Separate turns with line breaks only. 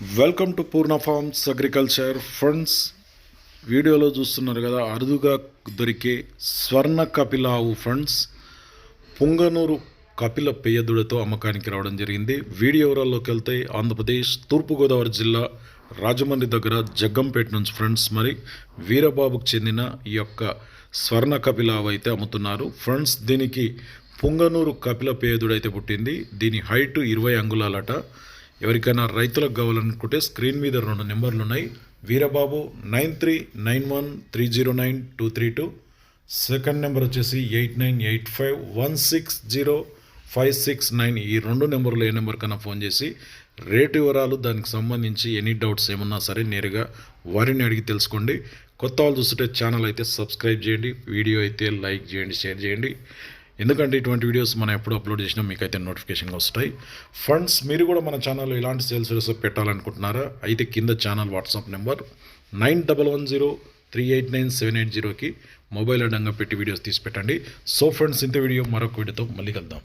Welcome to Purna forms agriculture friends. వీడియోలో చూస్తున్నారు కదా, అరుదుగా దొరికే స్వర్ణ కపిల ఆవు ఫ్రెండ్స్. పుంగనూరు కపిల పెయ్యదుడతో అమ్మకానికి రావడం జరిగింది. వీడియో వివరాల్లోకి వెళ్తే ఆంధ్రప్రదేశ్ తూర్పుగోదావరి జిల్లా రాజమండ్రి దగ్గర జగ్గంపేట నుంచి ఫ్రెండ్స్. మరి వీరబాబుకు చెందిన ఈ యొక్క స్వర్ణ కపిల ఆవు అయితే అమ్ముతున్నారు ఫ్రెండ్స్. దీనికి పుంగనూరు కపిల పేదుడైతే పుట్టింది. దీని హైట్ 20 అంగుళాలట. ఎవరికైనా రైతులకు కావాలనుకుంటే స్క్రీన్ మీద 2 నెంబర్లు ఉన్నాయి. వీరబాబు 9391309232. సెకండ్ నెంబర్ వచ్చేసి 8985160569. ఈ 2 నెంబర్లు ఏ నెంబర్ కన్నా ఫోన్ చేసి రేటు వివరాలు, దానికి సంబంధించి ఎనీ డౌట్స్ ఏమన్నా సరే నేరుగా వారిని అడిగి తెలుసుకోండి. కొత్త వాళ్ళు చూస్తుంటే ఛానల్ అయితే సబ్స్క్రైబ్ చేయండి, వీడియో అయితే లైక్ చేయండి, షేర్ చేయండి. ఎందుకంటే ఇటువంటి వీడియోస్ మనం ఎప్పుడు అప్లోడ్ చేసినా మీకైతే నోటిఫికేషన్గా వస్తాయి ఫ్రెండ్స్. మీరు కూడా మన ఛానల్లో ఇలాంటి సేల్స్ వీడియోస్ పెట్టాలనుకుంటున్నారా? అయితే కింద ఛానల్ వాట్సాప్ నెంబర్ 9110389780కి మొబైల్ అడ్డంగా పెట్టి వీడియోస్ తీసి పెట్టండి. సో ఫ్రెండ్స్, ఇంత వీడియో మరొక వీడియోతో మళ్ళీ కలుద్దాం.